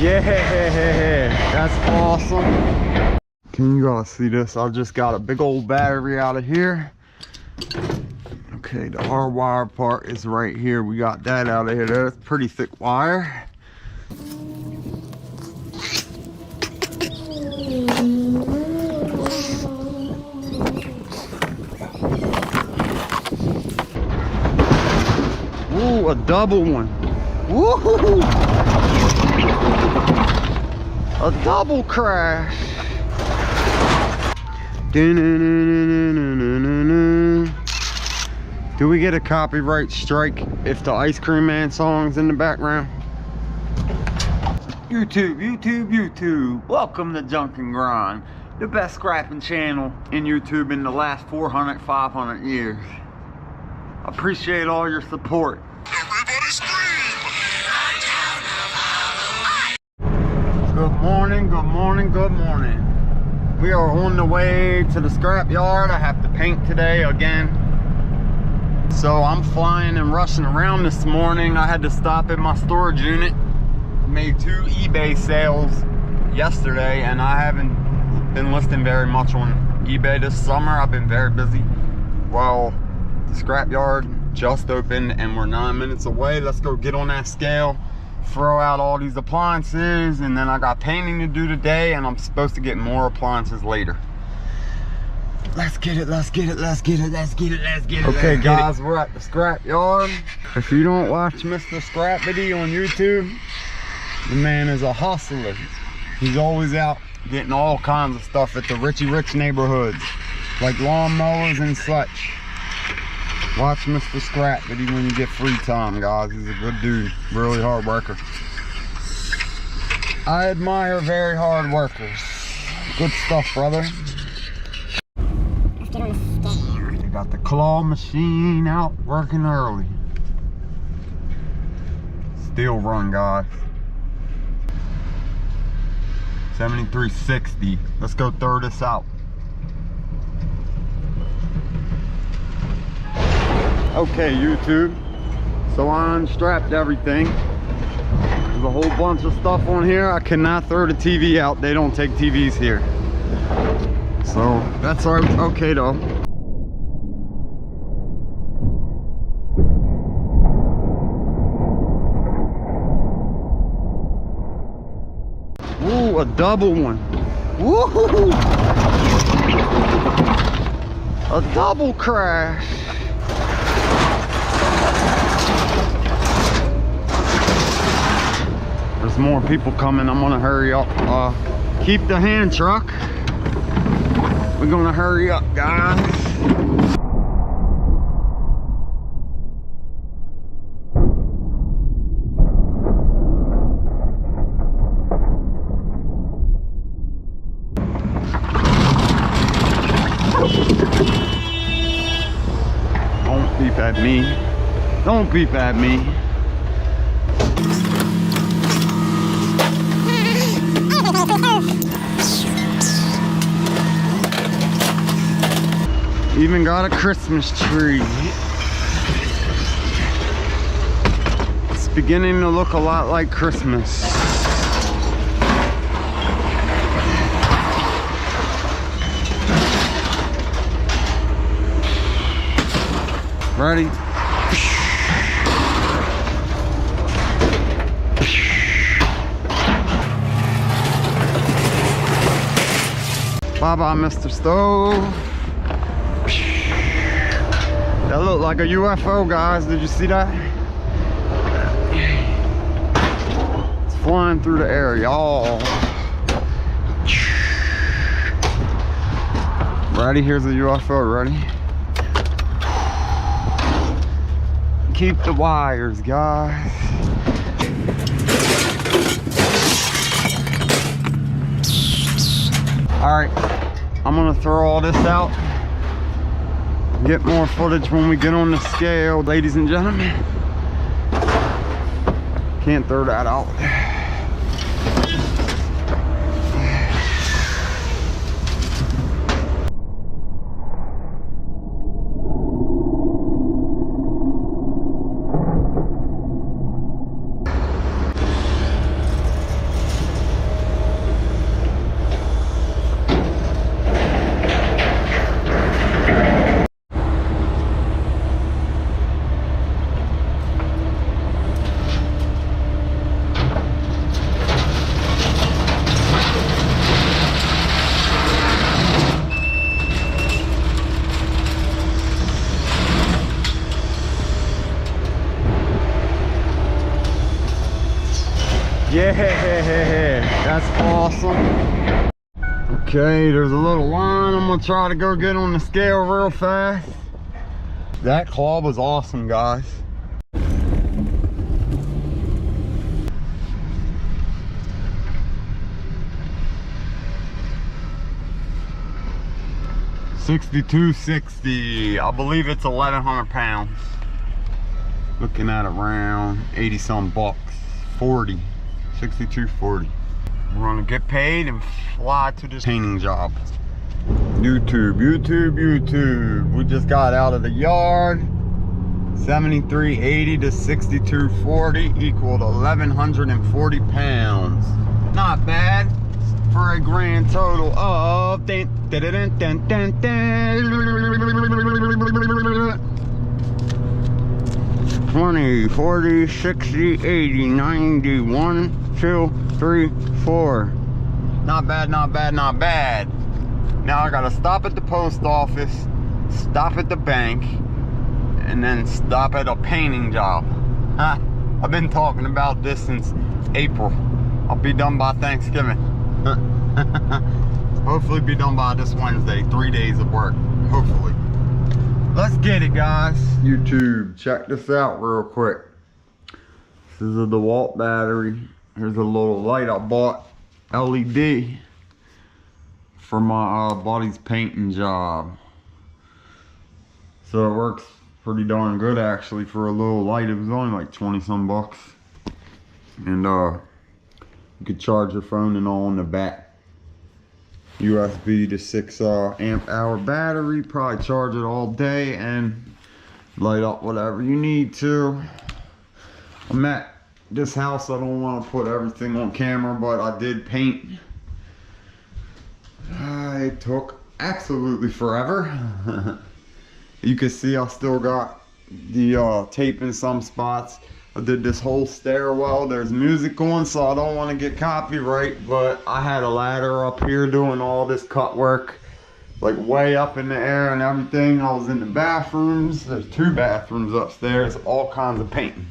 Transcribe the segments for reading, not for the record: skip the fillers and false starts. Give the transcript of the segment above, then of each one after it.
Yeah, that's awesome. Can you guys see this? I just got a big old battery out of here. Okay, the hard wire part is right here. We got that out of here. That's pretty thick wire. Ooh, a double one. Woo-hoo-hoo. A double crash. Do we get a copyright strike if the Ice Cream Man song's in the background? YouTube. Welcome to Junk and Grind, the best scrapping channel in YouTube in the last 400, 500 years. Appreciate all your support. Everybody scream! Good morning. We are on the way to the scrapyard. I have to paint today again. So I'm flying and rushing around this morning. I had to stop at my storage unit. Made 2 eBay sales yesterday, and I haven't been listing very much on eBay this summer. I've been very busy. Well, the scrapyard just opened and we're 9 minutes away. Let's go get on that scale, throw out all these appliances, and then I got painting to do today, and I'm supposed to get more appliances later. Let's get it. Okay, guys, we're at the scrapyard. If you don't watch Mr. Scrappity on YouTube, the man is a hustler. He's always out getting all kinds of stuff at the rich neighborhoods, like lawnmowers and such. Watch Mr. Scrappity when you get free time, guys. He's a good dude, really hard worker. I admire very hard workers. Good stuff, brother. They got the claw machine out working early. Steel run, guys. 7360. Let's go throw this out. Okay, YouTube. So I unstrapped everything. There's a whole bunch of stuff on here. I cannot throw the TV out. They don't take TVs here. So that's all right. Okay, though. Ooh, a double one. Woo-hoo-hoo. A double crash. There's more people coming. I'm gonna hurry up. Keep the hand truck. We're gonna hurry up, guys. Don't beep at me. Don't beep at me. Even got a Christmas tree. It's beginning to look a lot like Christmas. Ready? Bye-bye, Mr. Stove. That looked like a UFO, guys. Did you see that? It's flying through the air, y'all. Ready? Here's a UFO. Ready? Keep the wires, guys. All right, I'm gonna throw all this out. Get more footage when we get on the scale, ladies and gentlemen. Can't throw that out. Yeah, that's awesome. Okay, there's a little line. I'm gonna try to go get on the scale real fast. That claw was awesome, guys. $62.60. I believe it's 1,100 pounds. Looking at around 80 some bucks. 40. 62.40. We're gonna get paid and fly to this painting job. YouTube. We just got out of the yard. 73.80 to 62.40 equaled 1,140 pounds. Not bad for a grand total of 20, 40, 60, 80, 90, 1, 2, 3, 4. Not bad, not bad, not bad. Now I gotta stop at the post office, stop at the bank, and then stop at a painting job. I've been talking about this since April. I'll be done by Thanksgiving. Hopefully be done by this Wednesday. 3 days of work, hopefully. Let's get it, guys. YouTube, check this out real quick. This is a DeWalt battery. Here's a little light I bought, LED, for my buddy's painting job. So it works pretty darn good actually for a little light. It was only like 20 some bucks. And you could charge your phone and all in the back. USB to 6 amp hour battery. Probably charge it all day and light up whatever you need to. I'm at this house. I don't want to put everything on camera, but I did paint. It took absolutely forever. You can see I still got the tape in some spots. I did this whole stairwell. There's music going, so I don't want to get copyright, but I had a ladder up here doing all this cut work, like way up in the air and everything. I was in the bathrooms. There's 2 bathrooms upstairs, all kinds of painting.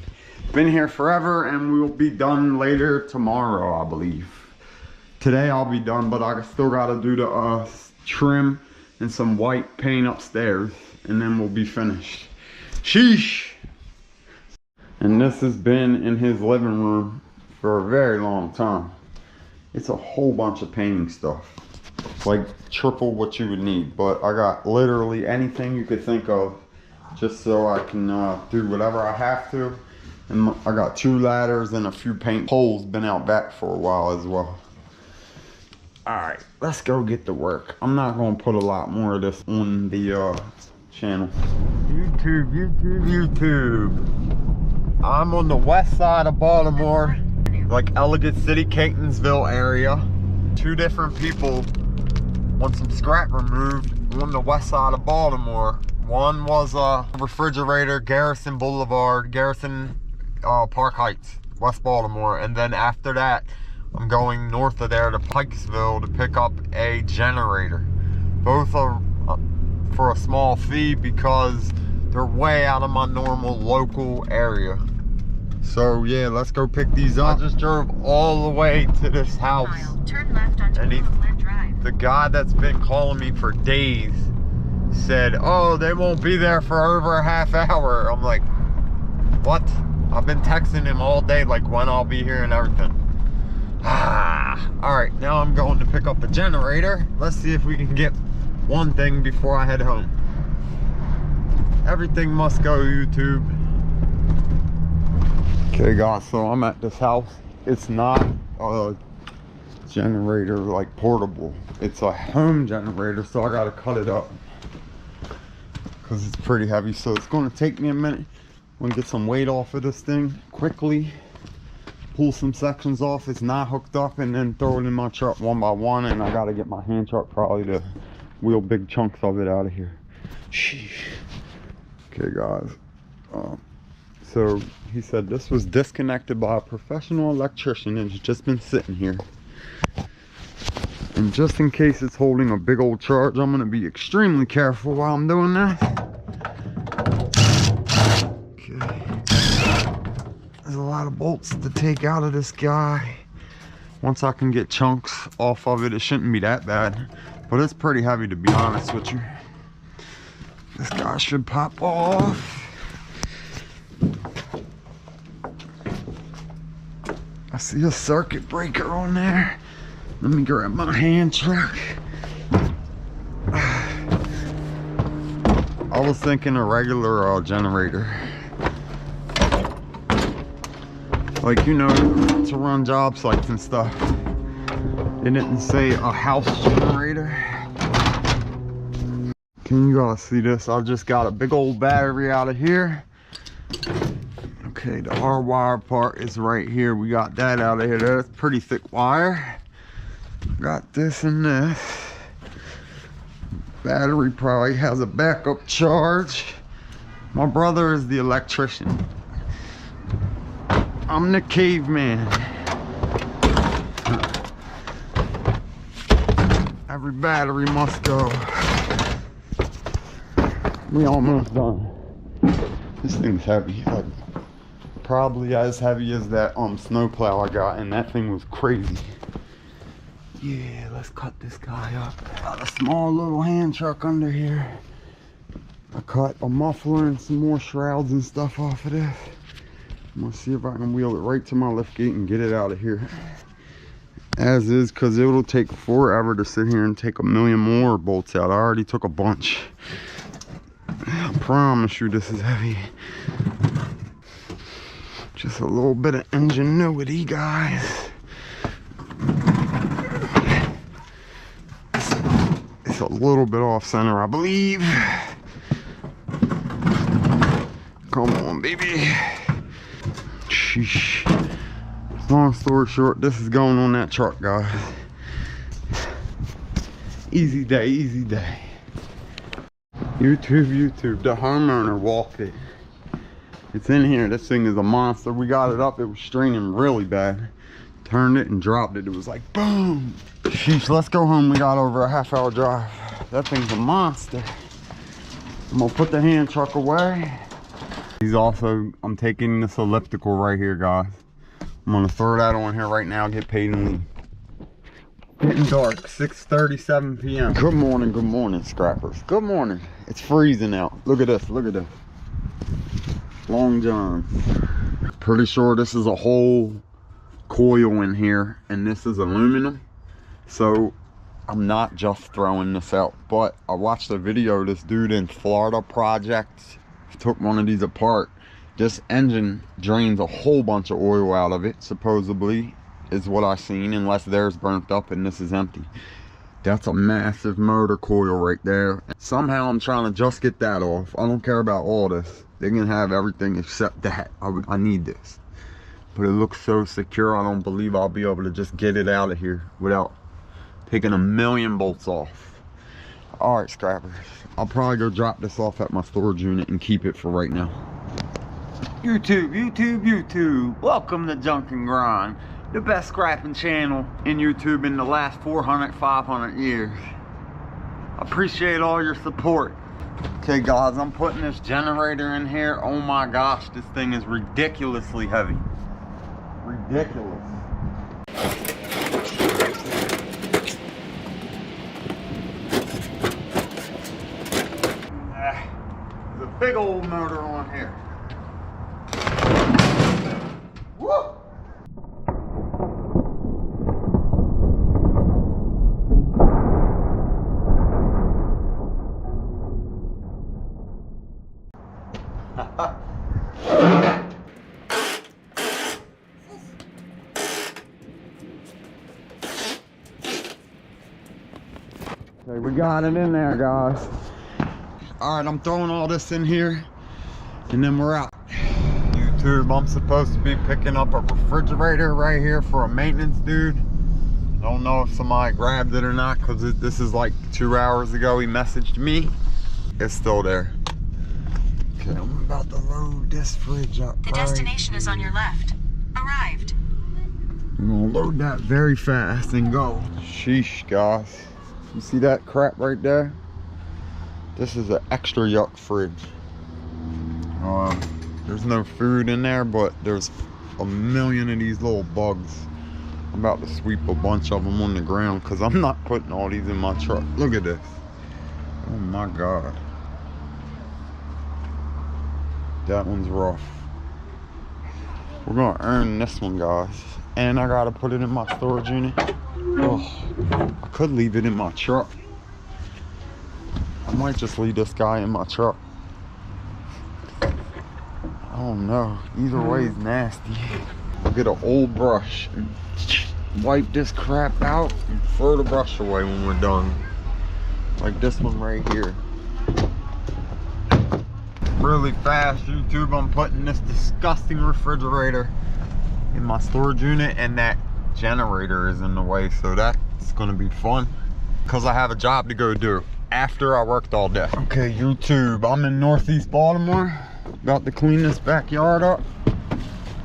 Been here forever, and we'll be done later tomorrow, I believe. Today I'll be done, but I still got to do the trim and some white paint upstairs, and then we'll be finished. Sheesh. And this has been in his living room for a very long time. It's a whole bunch of painting stuff, like triple what you would need, but I got literally anything you could think of just so I can do whatever I have to. And I got 2 ladders and a few paint poles. Been out back for a while as well. Alright, let's go get to work. I'm not going to put a lot more of this on the channel. YouTube. I'm on the west side of Baltimore, like Elegant City, Catonsville area. 2 different people want some scrap removed on the west side of Baltimore. One was a refrigerator, Garrison Boulevard, Garrison Park Heights, West Baltimore. And then after that, I'm going north of there to Pikesville to pick up a generator. Both are for a small fee because they're way out of my normal local area. So yeah, let's go pick these up. I just drove all the way to this house. Turn left onto Glen Drive. The guy that's been calling me for days said, oh, they won't be there for over a half hour. I'm like, what? I've been texting him all day, like when I'll be here and everything. Alright, now I'm going to pick up a generator. Let's see if we can get one thing before I head home. Everything must go, YouTube. Okay guys, so I'm at this house. It's not a generator like portable. It's a home generator, so I gotta cut it up because it's pretty heavy. So it's gonna take me a minute. I'm gonna get some weight off of this thing quickly, pull some sections off. It's not hooked up, and then throw it in my truck one by one. And I gotta get my hand truck probably to wheel big chunks of it out of here. Sheesh. Okay guys, so he said this was disconnected by a professional electrician and it's just been sitting here. And just in case it's holding a big old charge, I'm going to be extremely careful while I'm doing that. Okay. There's a lot of bolts to take out of this guy. Once I can get chunks off of it, it shouldn't be that bad. But it's pretty heavy, to be honest with you. This guy should pop off. I see a circuit breaker on there. Let me grab my hand truck. I was thinking a regular generator. Like, you know, to run job sites and stuff. It didn't say a house generator. Can you guys see this? I just got a big old battery out of here. Okay, the hardwire part is right here. We got that out of here. That's pretty thick wire. Got this and this. Battery probably has a backup charge. My brother is the electrician. I'm the caveman. Every battery must go. We almost done. This thing's heavy. Like, probably as heavy as that snowplow I got, and that thing was crazy. Yeah, let's cut this guy up. Got a small little hand truck under here. I cut a muffler and some more shrouds and stuff off of this. I'm gonna see if I can wheel it right to my lift gate and get it out of here as is, because it will take forever to sit here and take a million more bolts out. I already took a bunch. I promise you this is heavy. Just a little bit of ingenuity, guys. It's a little bit off center, I believe. Come on, baby. Sheesh. Long story short, this is going on that truck, guys. Easy day, easy day. YouTube, the homeowner walked it. It's in here. This thing is a monster. We got it up. It was straining really bad. Turned it and dropped it. It was like boom. Sheesh, let's go home. We got over a half-hour drive. That thing's a monster. I'm gonna put the hand truck away. He's also, I'm taking this elliptical right here, guys. I'm gonna throw that on here right now, get paid and leave. Getting dark, 6:37 p.m. Good morning, scrappers. Good morning. It's freezing out. Look at this, look at this. Long John. Pretty sure this is a whole coil in here, and this is aluminum. So I'm not just throwing this out, but I watched a video. This dude in Florida project took one of these apart. This engine drains a whole bunch of oil out of it, supposedly, is what I've seen, unless theirs burnt up and this is empty. That's a massive motor coil right there. Somehow I'm trying to just get that off. I don't care about all this. They can have everything except that. I need this. But it looks so secure, I don't believe I'll be able to just get it out of here without taking a million bolts off. All right, scrappers. I'll probably go drop this off at my storage unit and keep it for right now. YouTube. Welcome to Junk and Grind, the best scrapping channel in YouTube in the last 400, 500 years. Appreciate all your support. Okay, guys, I'm putting this generator in here. Oh my gosh, this thing is ridiculously heavy. Ridiculous. There's a big old motor on here. Woo! Okay, we got it in there, guys. All right, I'm throwing all this in here and then we're out. YouTube, I'm supposed to be picking up a refrigerator right here for a maintenance dude. Don't know if somebody grabbed it or not, because this is like 2 hours ago he messaged me. It's still there. Okay, I'm about to load this fridge up. The destination is on your left. Arrived. I'm gonna load that very fast and go. Sheesh, guys. You see that crap right there? This is an extra Yuck fridge. There's no food in there, but there's a million of these little bugs I'm about to sweep a bunch of them on the ground because I'm not putting all these in my truck. Look at this. Oh my God. That one's rough. We're gonna earn this one, guys. And I gotta put it in my storage unit. Oh, I could leave it in my truck. I might just leave this guy in my truck. I don't know. Either way is nasty. I'll get an old brush and wipe this crap out and throw the brush away when we're done. Like this one right here. Really fast, YouTube, I'm putting this disgusting refrigerator in my storage unit, and that generator is in the way, so that's gonna be fun because I have a job to go do after I worked all day. Okay, YouTube, I'm in Northeast Baltimore, about to clean this backyard up.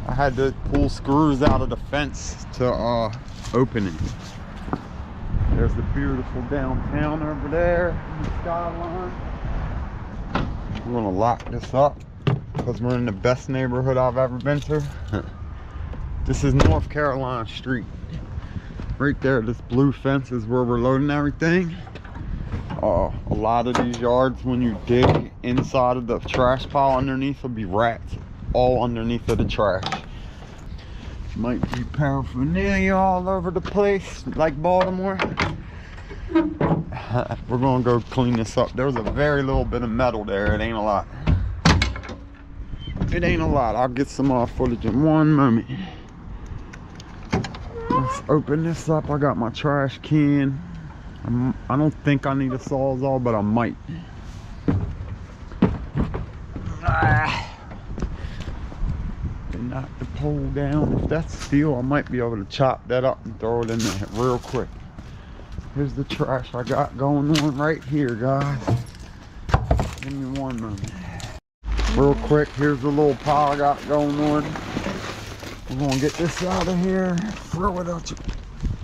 I had to pull screws out of the fence to open it. There's the beautiful downtown over there, the skyline. We're gonna lock this up because we're in the best neighborhood I've ever been to. This is North Carolina Street. Right there, this blue fence is where we're loading everything. A lot of these yards, when you dig inside of the trash pile underneath, will be rats all underneath of the trash. Might be paraphernalia all over the place, like Baltimore. We're gonna go clean this up. There was a very little bit of metal there. It ain't a lot. It ain't a lot. I'll get some footage in one moment. Let's open this up. I got my trash can. I don't think I need a Sawzall, but I might. Knock the pole down. If that's steel, I might be able to chop that up and throw it in there real quick. Here's the trash I got going on right here, guys. Give me one moment. Real quick, here's the little pile I got going on. We're gonna get this out of here, throw it out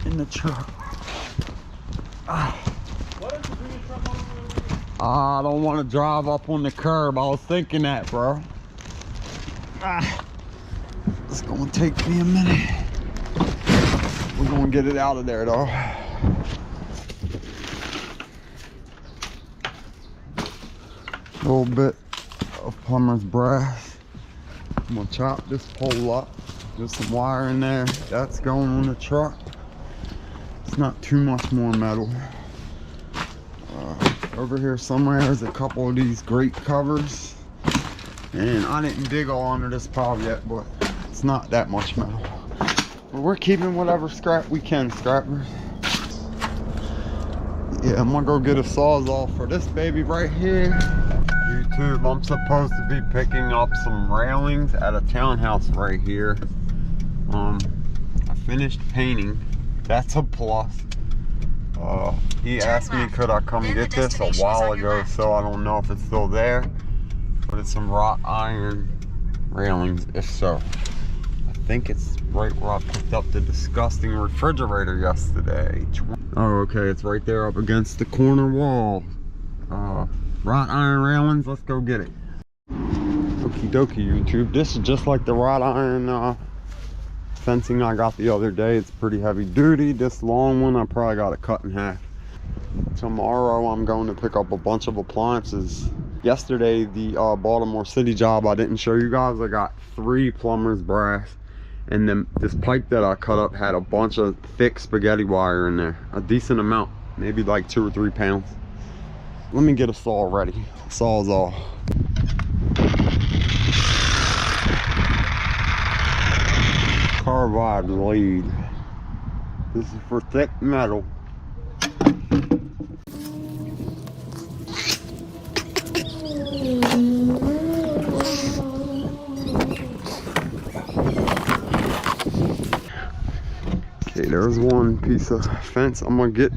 in the truck. I don't want to drive up on the curb. I was thinking that, bro. It's gonna take me a minute. We're gonna get it out of there though. A little bit of plumber's brass. I'm gonna chop this pole up. There's some wire in there. That's going on the truck. It's not too much more metal. Over here somewhere there's a couple of these grate covers. And I didn't dig all under this pile yet, but it's not that much metal. But we're keeping whatever scrap we can, scrappers. Yeah, I'm gonna go get a Sawzall for this baby right here. YouTube, I'm supposed to be picking up some railings at a townhouse right here. I finished painting. That's a plus. He asked me could I come get this a while ago, so I don't know if it's still there. But it's some wrought iron railings, if so. I think it's right where I picked up the disgusting refrigerator yesterday. Oh, okay, it's right there up against the corner wall. Wrought iron railings, let's go get it. Okie dokie, YouTube. This is just like the wrought iron fencing I got the other day. It's pretty heavy duty. This long one I probably got it cut in half. Tomorrow I'm going to pick up a bunch of appliances. Yesterday, the Baltimore City job I didn't show you guys, I got 3 plumber's brass, and then this pipe that I cut up had a bunch of thick spaghetti wire in there, a decent amount, maybe like 2 or 3 pounds. Let me get a saw ready. Sawzall. Carbide lead. This is for thick metal. Okay, there's one piece of fence. I'm gonna get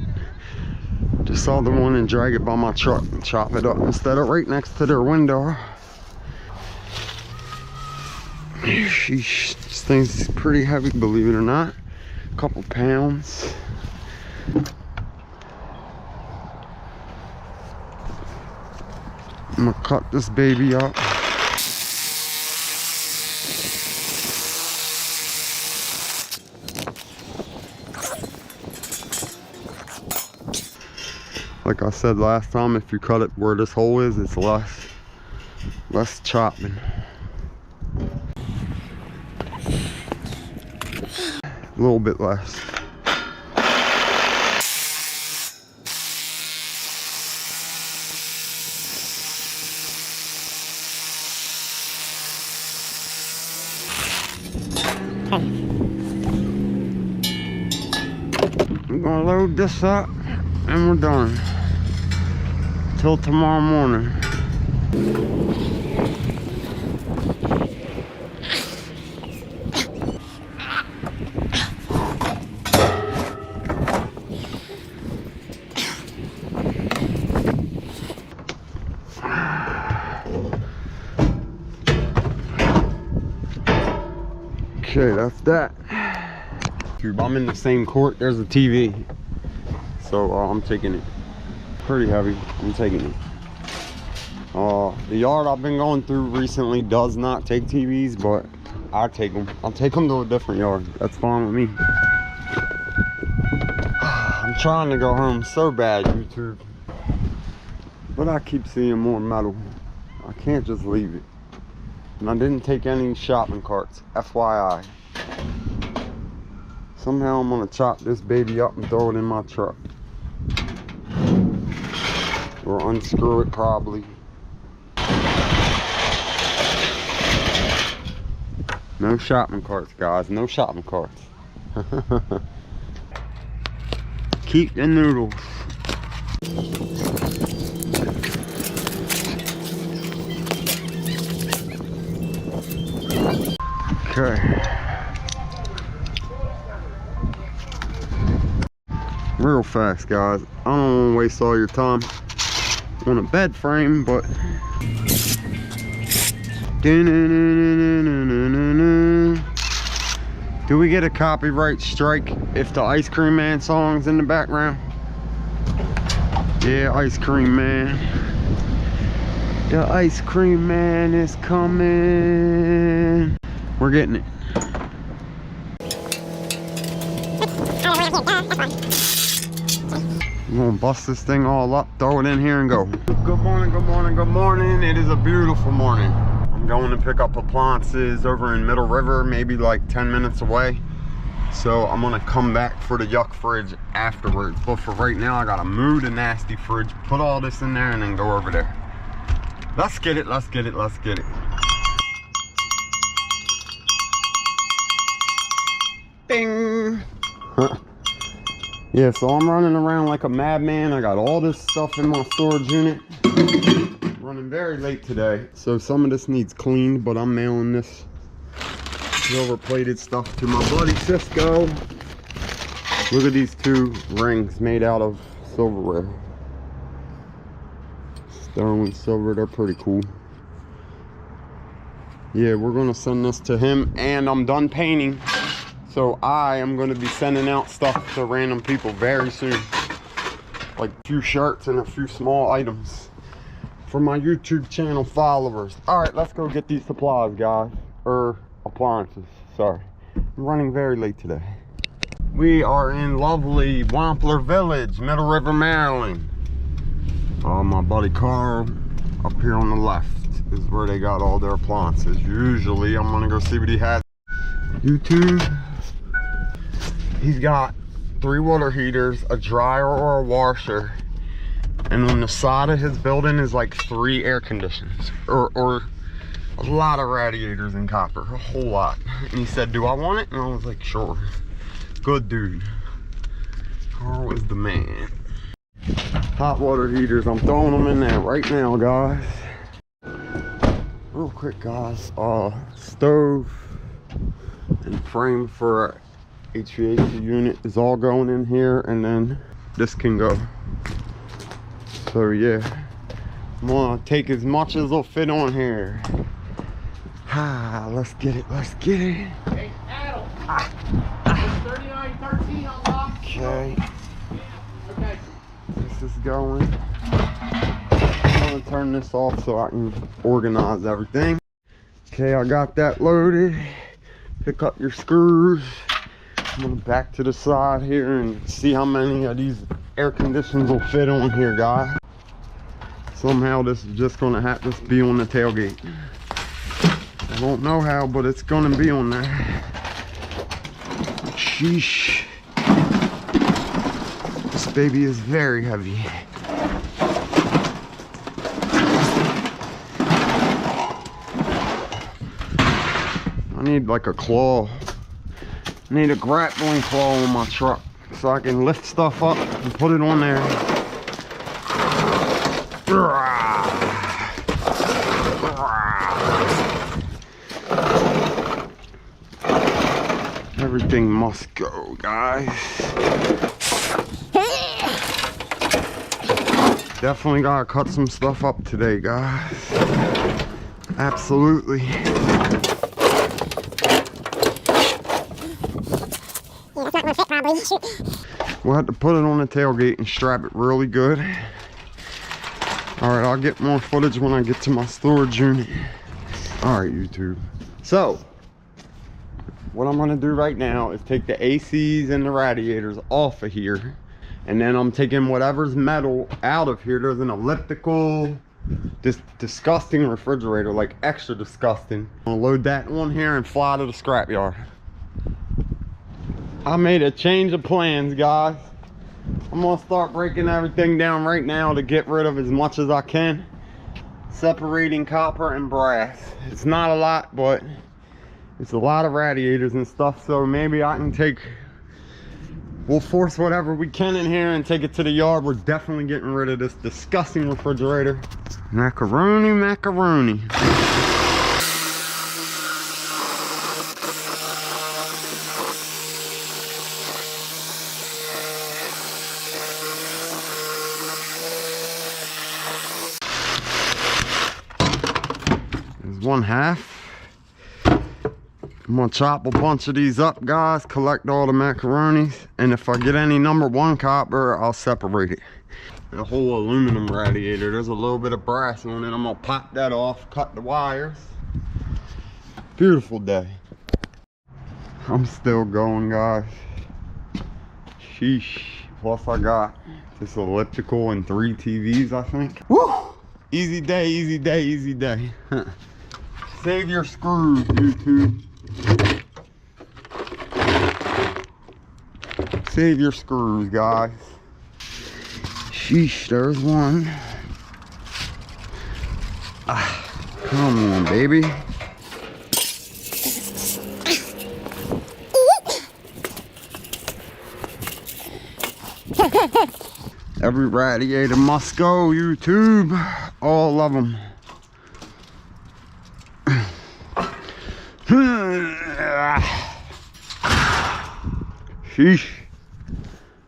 this other one and drag it by my truck and chop it up instead of right next to their window. Sheesh, this thing's pretty heavy, believe it or not. A couple pounds. I'm gonna cut this baby up. Like I said last time, if you cut it where this hole is, it's less chopping. A little bit less. I'm gonna load this up and we're done till tomorrow morning. Okay, that's that. I'm in the same court. There's a TV, so I'm taking it. Pretty heavy. I'm taking it. The yard I've been going through recently does not take TVs, but I take them. I'll take them to a different yard. That's fine with me. I'm trying to go home so bad, YouTube, but I keep seeing more metal. I can't just leave it. And I didn't take any shopping carts, FYI. Somehow I'm gonna chop this baby up and throw it in my truck. Or unscrew it probably. No shopping carts, guys, no shopping carts. Keep the noodles. Okay. Real fast, guys. I don't want to waste all your time on a bed frame, but do we get a copyright strike if the Ice Cream Man song's in the background? Yeah, Ice Cream Man. The Ice Cream Man is coming. We're getting it. I'm gonna bust this thing all up, throw it in here and go. Good morning, good morning, good morning. It is a beautiful morning. I'm going to pick up appliances over in Middle River, maybe like 10 minutes away. So I'm gonna come back for the Yuck fridge afterwards. But for right now, I gotta move the nasty fridge, put all this in there and then go over there. Let's get it, let's get it, let's get it. Ding! Yeah, so I'm running around like a madman. I got all this stuff in my storage unit. Running very late today, so some of this needs cleaned, but I'm mailing this silver plated stuff to my buddy Cisco. Look at these two rings made out of silverware. Sterling silver, they're pretty cool. Yeah, we're gonna send this to him, and I'm done painting. So I am going to be sending out stuff to random people very soon. Like a few shirts and a few small items for my YouTube channel followers. Alright, let's go get these supplies, guys. Or appliances, sorry. I'm running very late today. We are in lovely Wampler Village, Middle River, Maryland. My buddy Carl, up here on the left, is where they got all their appliances. Usually, I'm going to go see what he has. YouTube. He's got 3 water heaters, a dryer or a washer, and on the side of his building is like 3 air conditioners, or a lot of radiators in copper, a whole lot. And he said, do I want it? And I was like, sure. Good dude. Carl is the man. Hot water heaters, I'm throwing them in there right now, guys. Real quick, guys, stove and frame for HVAC unit is all going in here, and then this can go. So yeah, I'm gonna take as much as will fit on here. Let's get it, let's get it. Hey, Adam. 3913 unlocked. Okay. Okay. This is going. I'm gonna turn this off so I can organize everything. Okay, I got that loaded. Pick up your screws. I'm gonna back to the side here and see how many of these air conditions will fit on here, guys. Somehow this is just gonna have to be on the tailgate. I don't know how, but it's gonna be on there. Sheesh. This baby is very heavy. I need like a claw. I need a grappling claw on my truck so I can lift stuff up and put it on there. Everything must go, guys. Definitely gotta cut some stuff up today, guys. Absolutely. Yeah, that's not gonna fit probably. We'll have to put it on the tailgate and strap it really good. Alright, I'll get more footage when I get to my storage unit. Alright, YouTube. So, what I'm gonna do right now is take the ACs and the radiators off of here. And then I'm taking whatever's metal out of here. There's an elliptical, this disgusting refrigerator, like extra disgusting. I'm gonna load that on here and fly to the scrapyard. I made a change of plans, guys. I'm gonna start breaking everything down right now to get rid of as much as I can. Separating copper and brass. It's not a lot, but it's a lot of radiators and stuff, so maybe I can we'll force whatever we can in here and take it to the yard. We're definitely getting rid of this disgusting refrigerator. Macaroni, macaroni. One half. I'm gonna chop a bunch of these up, guys, collect all the macaronis, and if I get any #1 copper, I'll separate it. The whole aluminum radiator, there's a little bit of brass on it. I'm gonna pop that off, cut the wires. Beautiful day. I'm still going, guys. Sheesh. Plus I got this elliptical and 3 TVs, I think. Woo! Easy day, easy day, easy day. Save your screws, YouTube. Save your screws, guys. Sheesh, there's one. Come on, baby. Every radiator must go, YouTube. All of them. Sheesh.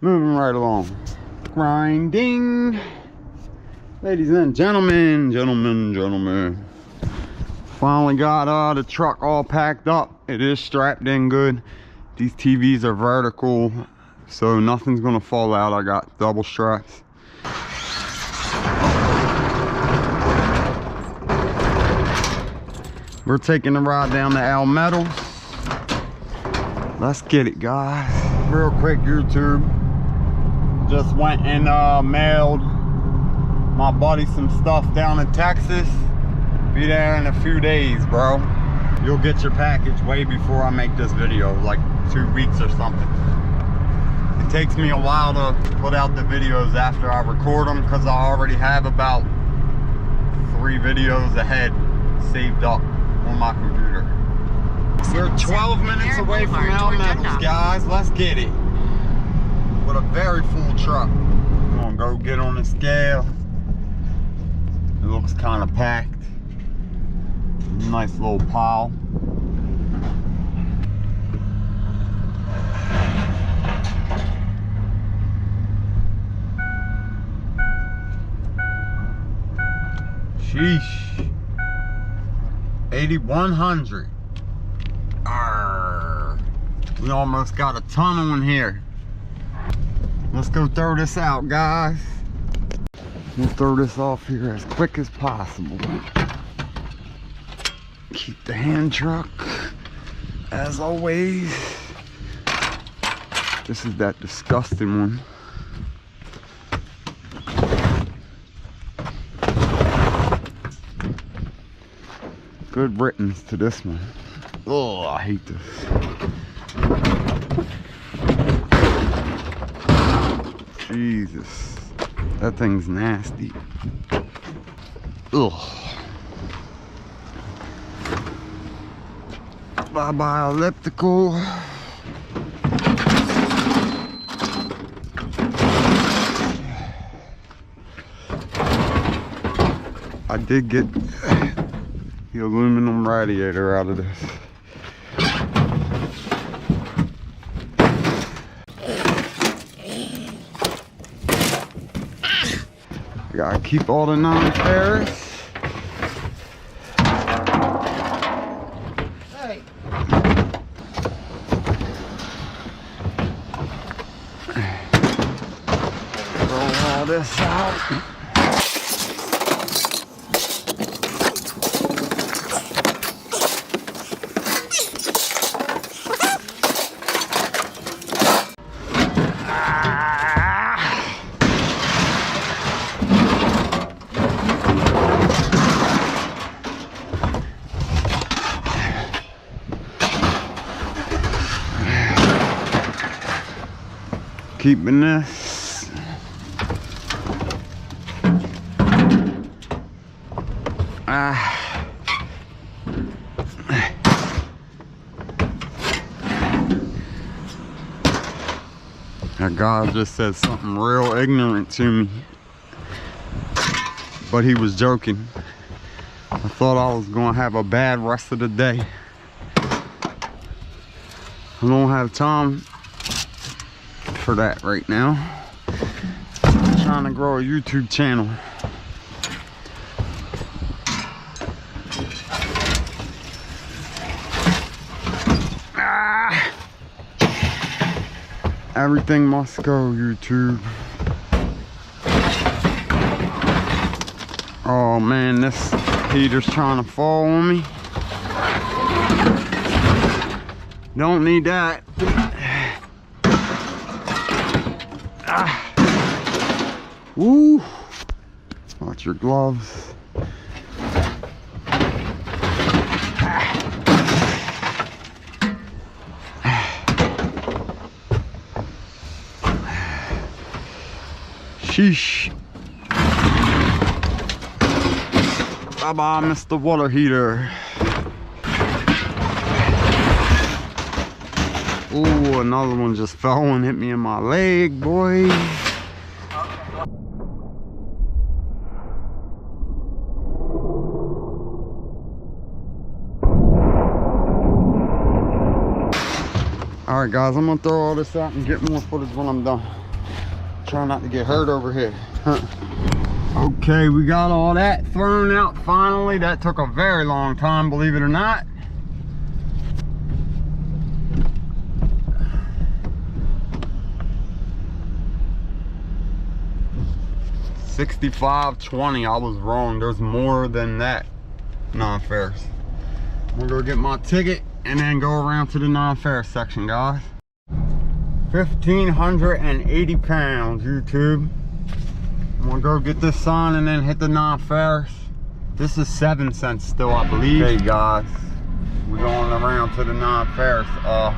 Moving right along. Grinding. Ladies and gentlemen, gentlemen. Finally got the truck all packed up. It is strapped in good. These TVs are vertical, so nothing's gonna fall out. I got double straps. We're taking a ride down to Al Metals. Let's get it, guys. Real quick, YouTube. Just went and mailed my buddy some stuff down in Texas. Be there in a few days, bro. You'll get your package way before I make this video, like 2 weeks or something. It takes me a while to put out the videos after I record them because I already have about 3 videos ahead saved up on my computer. We're 12 minutes away from Al Metals, guys. Let's get it. With a very full truck. I'm gonna go get on the scale. It looks kind of packed. Nice little pile. Sheesh. 8,100. We almost got a ton on here. Let's go throw this out, guys. We'll throw this off here as quick as possible. Keep the hand truck, as always. This is that disgusting one. Good riddance to this one. Oh, I hate this. Jesus, that thing's nasty. Ugh. Bye-bye elliptical. I did get the aluminum radiator out of this. I gotta keep all the non-ferrous. Hey. Throw all this out. Keeping this. That guy just said something real ignorant to me, but he was joking. I thought I was gonna have a bad rest of the day. I don't have time for that right now. I'm trying to grow a YouTube channel. Everything must go, YouTube. Oh man, this heater's trying to fall on me. Don't need that. Woo! Watch your gloves. Sheesh. Bye-bye, Mr. Water Heater. Ooh, another one just fell and hit me in my leg, boy. Alright guys, I'm gonna throw all this out and get more footage when I'm done. Try not to get hurt over here. Okay, we got all that thrown out finally. That took a very long time, believe it or not. $65.20, I was wrong. There's more than that non-ferrous. I'm gonna go get my ticket and then go around to the non-ferrous section, guys. 1,580 pounds, YouTube. I'm gonna go get this sign and then hit the non-ferrous. This is 7 cents still, I believe. Okay guys, we're going around to the non-ferrous. I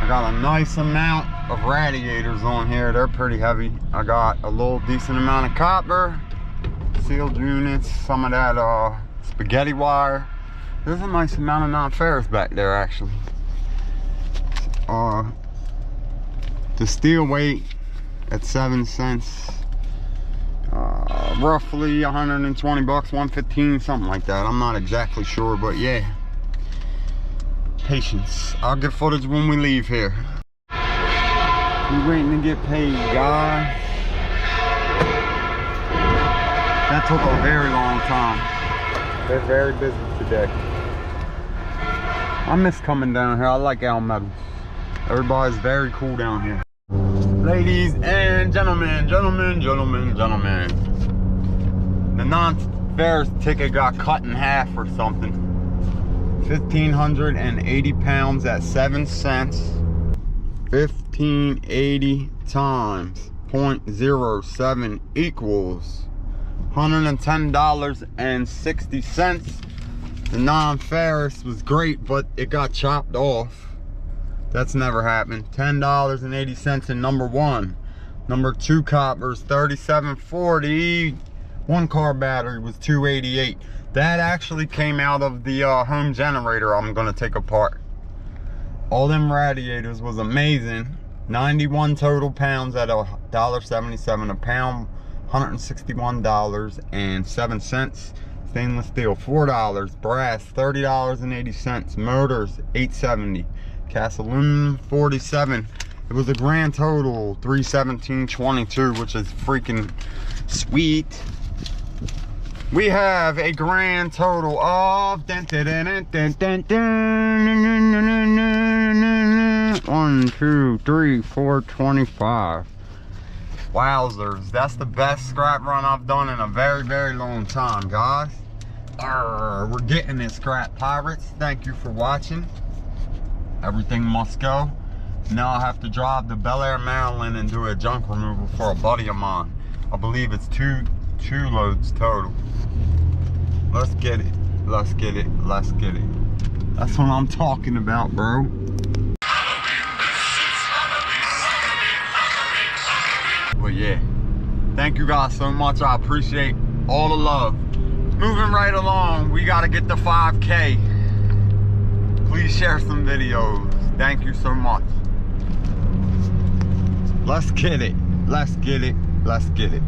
got a nice amount of radiators on here. They're pretty heavy. I got a little decent amount of copper, sealed units, some of that spaghetti wire. There's a nice amount of non-ferrous back there actually. The steel weight at 7 cents, roughly 120 bucks, 115, something like that. I'm not exactly sure, but yeah. Patience. I'll get footage when we leave here. We waiting to get paid, guys. That took a very long time. They're very busy today. I miss coming down here. I like Al Meadows. Everybody's very cool down here. Ladies and gentlemen, the non-ferrous ticket got cut in half or something. 1,580 pounds at 7 cents. 1,580 times 0.07 equals $110.60. The non-ferrous was great, but it got chopped off. That's never happened. $10.80 in number 1. Number 2 coppers, $37.40. 1 car battery was $2.88. That actually came out of the home generator I'm gonna take apart. All them radiators was amazing. 91 total pounds at $1.77 a pound. $161.07. Stainless steel, $4. Brass, $30.80. Motors, $8.70. Cast aluminum, $47. It was a grand total $317.22, which is freaking sweet. We have a grand total of 1, 2, 3, 4, 25. Wowzers, that's the best scrap run I've done in a very, very long time, guys. We're getting it, scrap pirates. Thank you for watching. Everything must go. Now I have to drive to Bel Air, Maryland and do a junk removal for a buddy of mine. I believe it's two loads total. Let's get it. Let's get it. Let's get it. That's what I'm talking about, bro. But yeah, thank you guys so much. I appreciate all the love. Moving right along, we got to get the 5K. Please share some videos. Thank you so much. Let's get it. Let's get it. Let's get it.